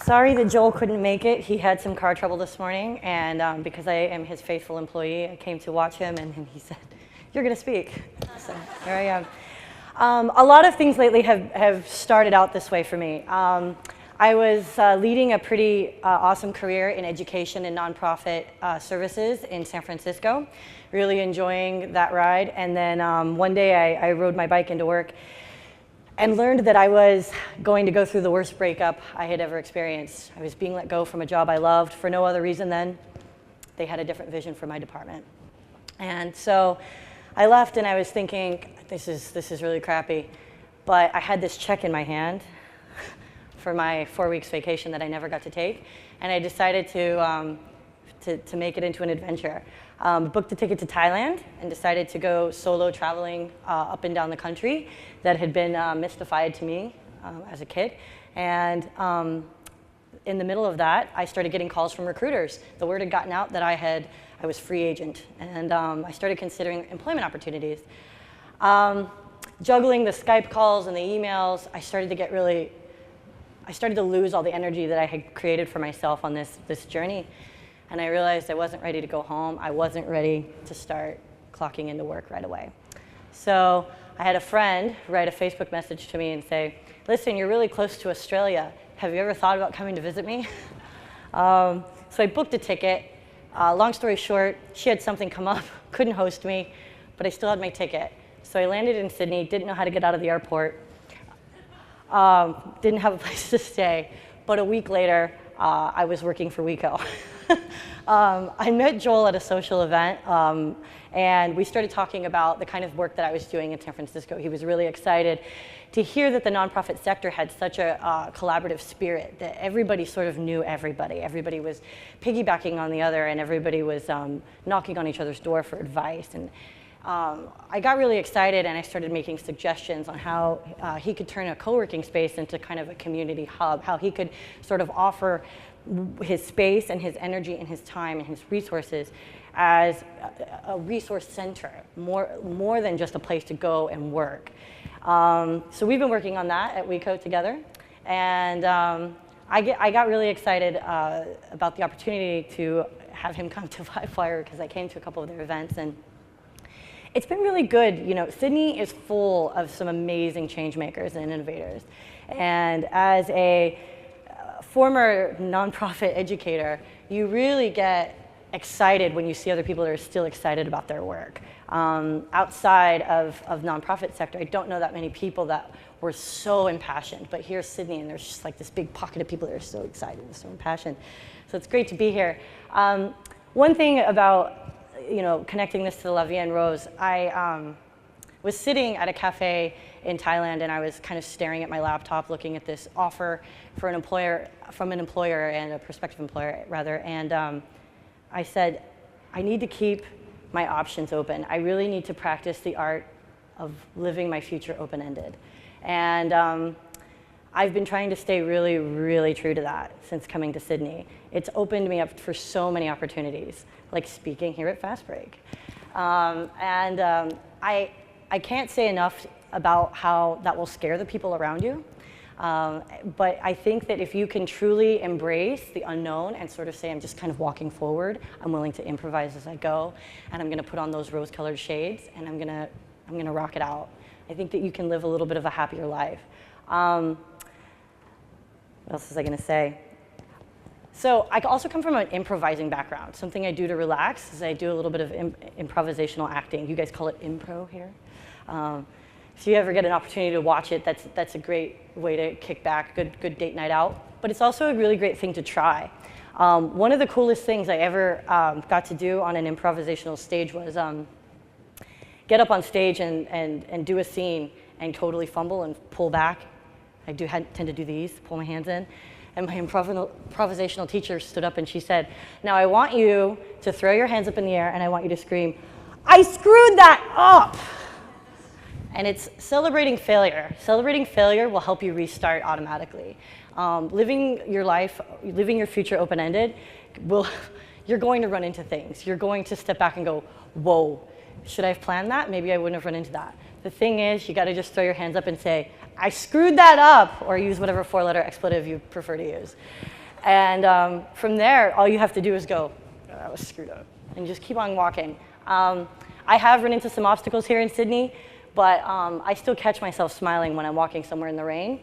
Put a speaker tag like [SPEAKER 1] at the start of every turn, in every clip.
[SPEAKER 1] Sorry that Joel couldn't make it. He had some car trouble this morning, and because I am his faithful employee, I came to watch him, and he said, "You're going to speak." So here I am. A lot of things lately have started out this way for me. I was leading a pretty awesome career in education and nonprofit services in San Francisco, really enjoying that ride. And then one day I rode my bike into work and learned that I was going to go through the worst breakup I had ever experienced. I was being let go from a job I loved for no other reason than they had a different vision for my department. And so I left and I was thinking, this is really crappy. But I had this check in my hand for my 4 weeks vacation that I never got to take. And I decided to make it into an adventure. Booked a ticket to Thailand and decided to go solo traveling up and down the country that had been mystified to me as a kid. And in the middle of that, I started getting calls from recruiters. The word had gotten out that I was free agent, and I started considering employment opportunities. Juggling the Skype calls and the emails, I started to lose all the energy that I had created for myself on this journey. And I realized I wasn't ready to go home. I wasn't ready to start clocking into work right away. So I had a friend write a Facebook message to me and say, "Listen, you're really close to Australia. Have you ever thought about coming to visit me?" So I booked a ticket. Long story short, she had something come up, couldn't host me, but I still had my ticket. So I landed in Sydney, didn't know how to get out of the airport, didn't have a place to stay. But a week later, I was working for WeCo. I met Joel at a social event, and we started talking about the kind of work that I was doing in San Francisco. He was really excited to hear that the nonprofit sector had such a collaborative spirit, that everybody sort of knew everybody. Everybody was piggybacking on the other, and everybody was knocking on each other's door for advice. And I got really excited, and I started making suggestions on how he could turn a co-working space into kind of a community hub, how he could sort of offer his space and his energy and his time and his resources as a resource center, more than just a place to go and work. So we've been working on that at WeCo together, and I got really excited about the opportunity to have him come to VIE because I came to a couple of their events, and it's been really good. You know, Sydney is full of some amazing change makers and innovators, and as a former nonprofit educator, you really get excited when you see other people that are still excited about their work. Outside of nonprofit sector, I don't know that many people that were so impassioned, but here's Sydney, and there's just like this big pocket of people that are so excited and so impassioned. So it's great to be here. One thing about, connecting this to the La Vie en Rose, I was sitting at a cafe in Thailand, and I was kind of staring at my laptop, looking at this offer for an employer, from an employer and a prospective employer, rather. And I said, I need to keep my options open. I really need to practice the art of living my future open-ended. And I've been trying to stay really, really true to that since coming to Sydney. It's opened me up for so many opportunities, like speaking here at fastBREAK. I can't say enough about how that will scare the people around you. But I think that if you can truly embrace the unknown and sort of say, I'm just kind of walking forward, I'm willing to improvise as I go, and I'm gonna put on those rose-colored shades, and I'm gonna rock it out. I think that you can live a little bit of a happier life. What else was I gonna say? So I also come from an improvising background. Something I do to relax is I do a little bit of improvisational acting. You guys call it impro here. If you ever get an opportunity to watch it, that's a great way to kick back, good date night out. But it's also a really great thing to try. One of the coolest things I ever got to do on an improvisational stage was get up on stage and do a scene and totally fumble and pull back. I tend to do these, pull my hands in. And my improvisational teacher stood up and she said, now I want you to throw your hands up in the air and I want you to scream, I screwed that up! And it's celebrating failure. Celebrating failure will help you restart automatically. Living your life, living your future open-ended, you're going to run into things. You're going to step back and go, whoa, should I have planned that? Maybe I wouldn't have run into that. The thing is, you got to just throw your hands up and say, I screwed that up, or use whatever 4-letter expletive you prefer to use. And from there, all you have to do is go, oh, that was screwed up, and just keep on walking. I have run into some obstacles here in Sydney, but I still catch myself smiling when I'm walking somewhere in the rain.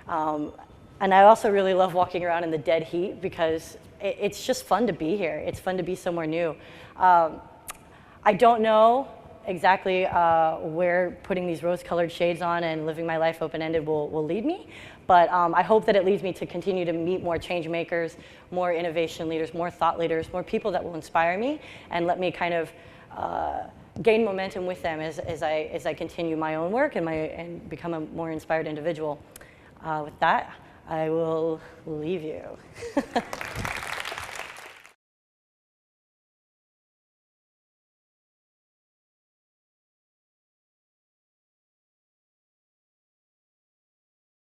[SPEAKER 1] And I also really love walking around in the dead heat because it's just fun to be here. It's fun to be somewhere new. I don't know exactly where putting these rose-colored shades on and living my life open-ended will lead me, but I hope that it leads me to continue to meet more change makers, more innovation leaders, more thought leaders, more people that will inspire me and let me kind of gain momentum with them as I continue my own work and become a more inspired individual. With that, I will leave you.